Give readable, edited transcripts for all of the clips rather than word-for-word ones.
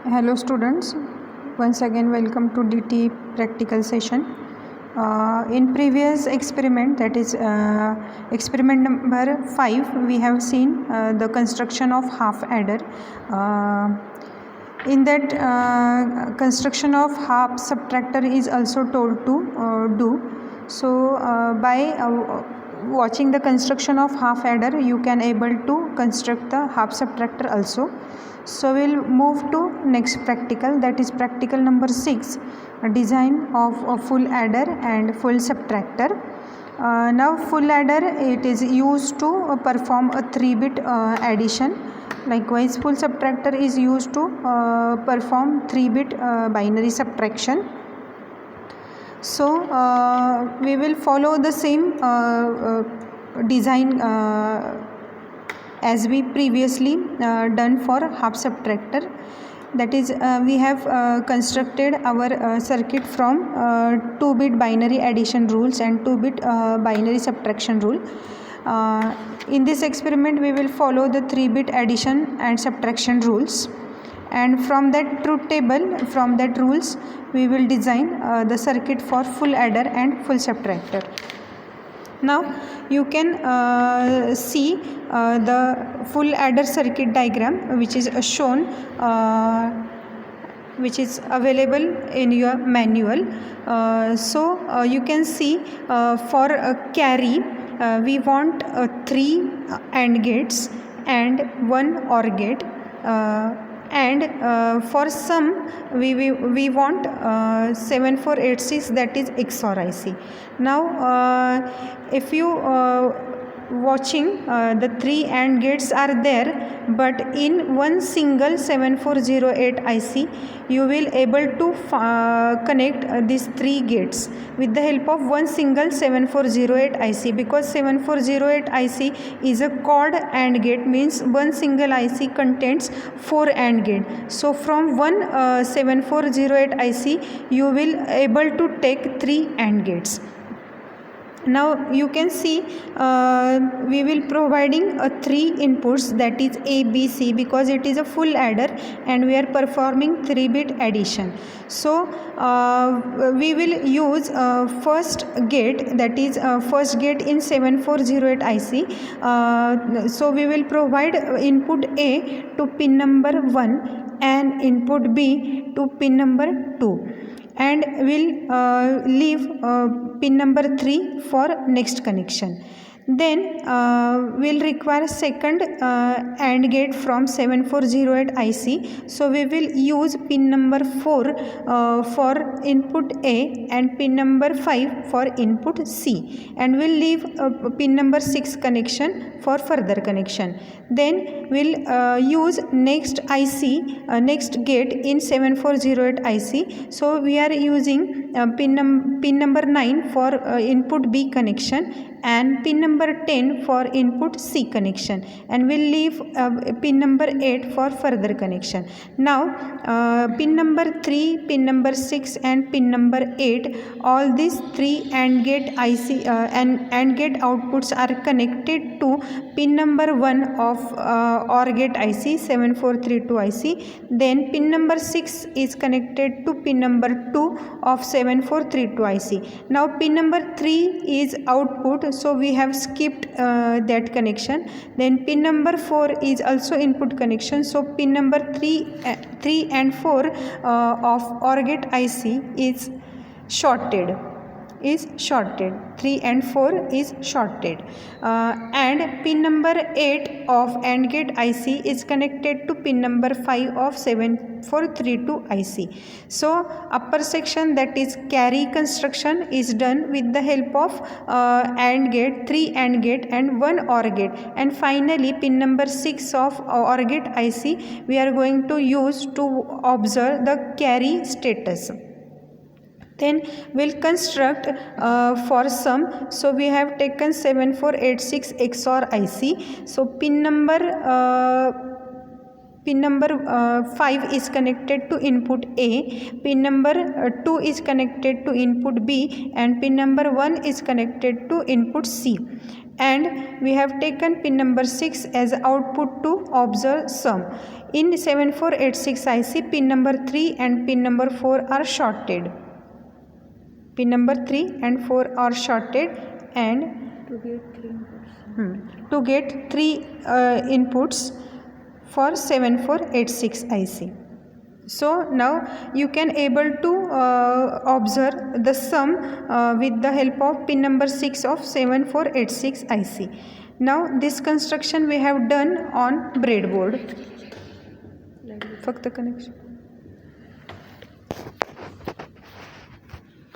Hello students, once again welcome to DT practical session. In previous experiment, that is experiment number 5, we have seen the construction of half adder. In that construction of half subtractor is also told to do. So by watching the construction of half adder, you can able to construct the half subtractor also. So we'll move to next practical, that is practical number 6, design of a full adder and full subtractor. Now full adder, it is used to perform a 3-bit addition. Likewise full subtractor is used to perform 3-bit binary subtraction. So we will follow the same design as we previously done for half subtractor. That is we have constructed our circuit from 2-bit binary addition rules and 2-bit binary subtraction rule. In this experiment we will follow the 3-bit addition and subtraction rules, and from that truth table, from that rules, we will design the circuit for full adder and full subtractor. Now you can see the full adder circuit diagram, which is shown, which is available in your manual. So you can see for a carry we want 3 AND gates and 1 OR gate, and for sum we want 7486, that is XOR IC. Now if you watching the 3 AND gates are there, but in one single 7408 IC you will able to connect these 3 gates with the help of one single 7408 IC, because 7408 IC is a quad AND gate, means one single IC contains 4 AND gate. So from one 7408 IC you will able to take 3 AND gates. Now you can see we will providing 3 inputs, that is A, B, C, because it is a full adder and we are performing 3-bit addition. So we will use first gate, that is first gate in 7408 IC. So we will provide input A to pin number 1 and input B to pin number 2, and will leave pin number 3 for next connection. Then we'll require second AND gate from 7408 IC. So we will use pin number 4 for input A and pin number 5 for input C, and we'll leave pin number 6 connection for further connection. Then we'll use next IC, next gate in 7408 IC. So we are using pin number 9 for input B connection and pin number 10 for input C connection, and we'll leave pin number 8 for further connection. Now pin number 3, pin number 6 and pin number 8, all these 3 AND gate IC and AND gate outputs are connected to pin number 1 of OR gate IC 7432 IC. Then pin number 6 is connected to pin number 2 of 7432 IC. Now pin number 3 is output, so we have skipped that connection. Then pin number 4 is also input connection, so pin number 3 and 4 of OR gate IC is shorted. 3 and 4 is shorted, and pin number 8 of AND gate IC is connected to pin number 5 of 7432 IC. So upper section, that is carry construction, is done with the help of AND gate, 3 AND gate and 1 OR gate, and finally pin number 6 of OR gate IC we are going to use to observe the carry status. Then we'll construct for sum. So we have taken 7486 XOR IC. So pin number 5 is connected to input A, pin number 2 is connected to input B, and pin number 1 is connected to input C. and we have taken pin number 6 as output to observe sum. In 7486 IC, pin number 3 and pin number 4 are shorted. Pin number 3 and 4 are shorted, and to get 3 inputs for 7486 IC. So now you can able to observe the sum with the help of pin number 6 of 7486 IC. Now this construction we have done on breadboard. Fakt connection.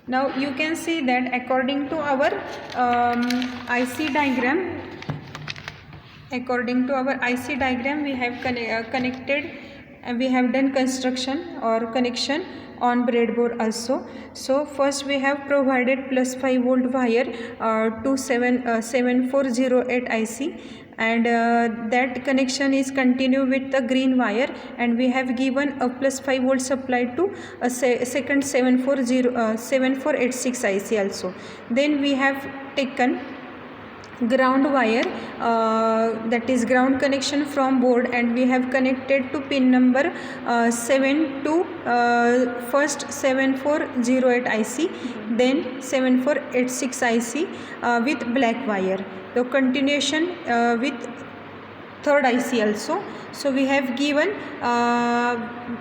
Now you can see that according to our IC diagram, we have connected, and we have done construction or connection on breadboard also. So first we have provided plus 5 volt wire to 7408 IC, and that connection is continue with the green wire, and we have given a plus 5 volt supply to a second 7486 IC also. Then we have taken ground wire, that is ground connection from board, and we have connected to pin number 7 to first 7408 IC, then 7486 IC with black wire. The continuation with third IC also. So we have given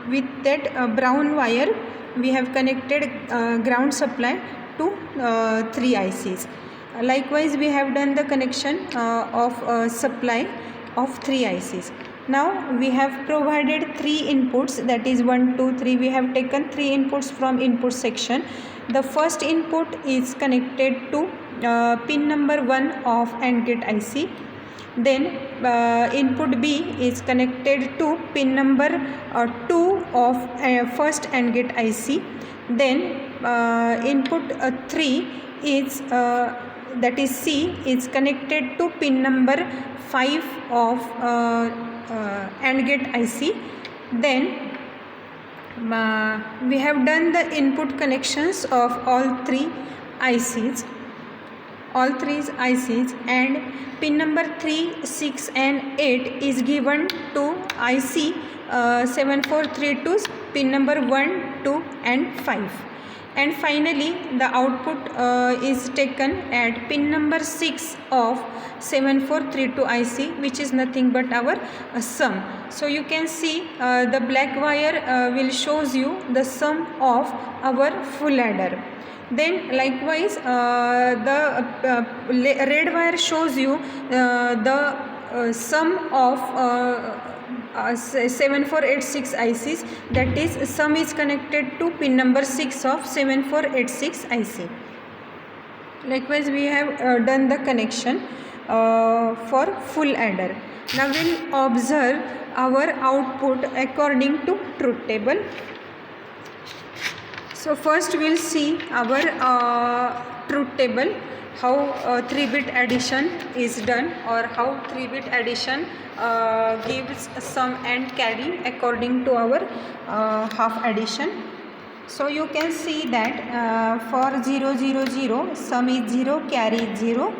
with that brown wire, we have connected ground supply to 3 ICs. Likewise, we have done the connection of supply of 3 ICs. Now we have provided 3 inputs, that is 1, 2, 3. We have taken 3 inputs from input section. The first input is connected to pin number 1 of AND gate IC. Then input B is connected to pin number 2 of first AND gate IC. Then input 3 is that is C is connected to pin number 5 of AND gate IC. Then we have done the input connections of all 3 ICs, and pin number 3, 6 and 8 is given to IC 7432's pin number 1, 2 and 5. And finally the output is taken at pin number 6 of 7432 IC, which is nothing but our sum. So you can see the black wire will shows you the sum of our full adder. Then likewise the red wire shows you the sum of 7486 ICs, that is sum is connected to pin number 6 of 7486 IC. Likewise we have done the connection for full adder. Now we will observe our output according to truth table. So first we will see our truth table, how 3-bit addition is done, or how 3-bit addition gives sum and carry according to our half addition. So you can see that for 0 0 0 sum is 0, carry is 0.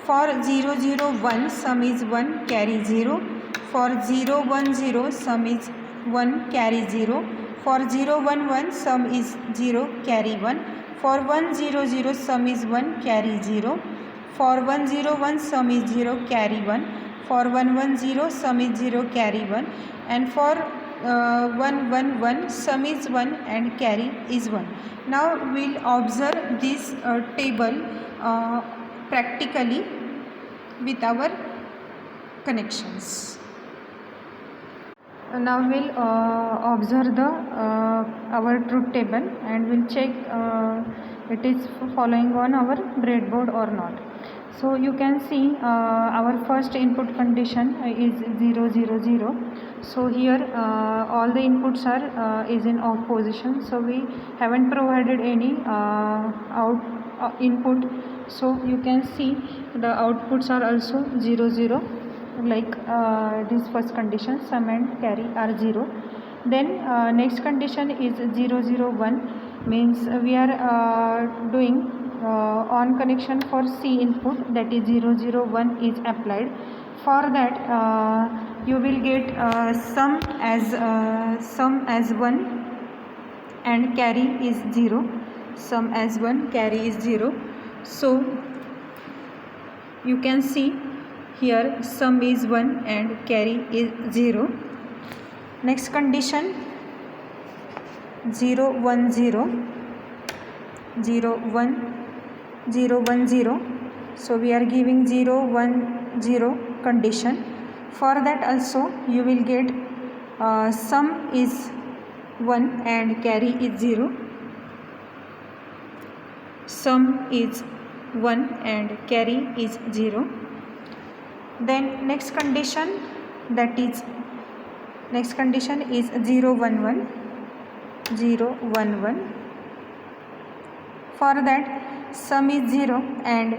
For 0 0 1 sum is 1, carry 0. For 0 1 0 sum is 1, carry 0. For 0 1 1 sum is 0, carry 1. For 1 0 0 sum is 1, carry 0. For 1 0 1 sum is 0, carry 1. For 1 1 0 sum is 0, carry 1. And for 1 1 1 sum is 1 and carry is 1. Now we will observe this table practically with our connections. Now we will observe the our truth table, and we will check it is following on our breadboard or not. So you can see our first input condition is 0 0 0. So here all the inputs are is in off position, so we haven't provided any input. So you can see the outputs are also 0 0, like this first condition, sum and carry are 0. Then next condition is 0 0 1, means we are doing on connection for C input, that is 0 0 1 is applied. For that you will get sum as 1 and carry is 0. Sum as 1, carry is 0. So you can see here sum is 1 and carry is 0. Next condition, 0 1 0 0 1 0 1 0. So we are giving 0 1 0 condition. For that also you will get sum is 1 and carry is 0. Sum is 1 and carry is 0. Then next condition is 0 1 1 0 1 1. For that sum is 0 and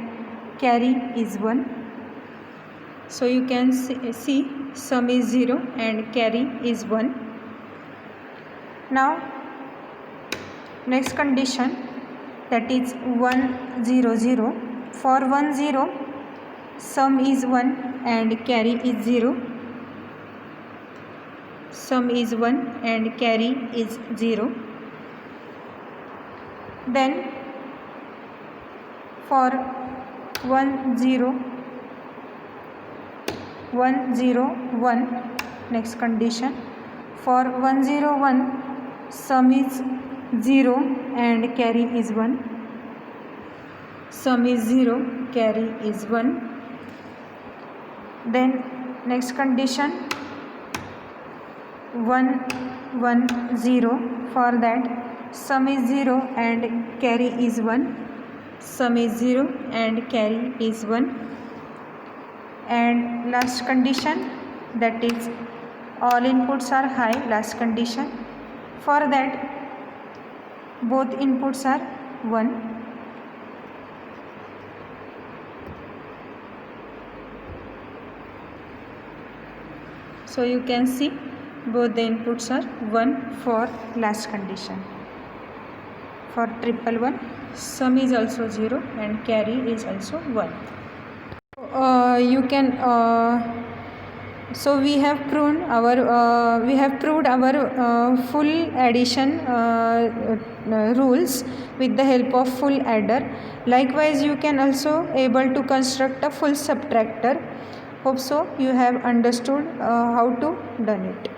carry is 1. So you can see sum is 0 and carry is 1. Now next condition, that is 1 0 0. For 1 0 sum is 1 and carry is 0. Sum is 1 and carry is 0. Then for 1 0 1, next condition, for 1 0 1 sum is 0 and carry is 1. Sum is 0, carry is 1. Then next condition, 1 1 0. For that sum is 0 and carry is 1. Sum is 0 and carry is 1. And last condition, that is all inputs are high, last condition. For that both inputs are 1. So you can see both the inputs are 1 for last condition. For 1 1 1 sum is also 0 and carry is also 1. So we have proved our full addition rules with the help of full adder. Likewise you can also able to construct a full subtractor. Hope so you have understood how to done it.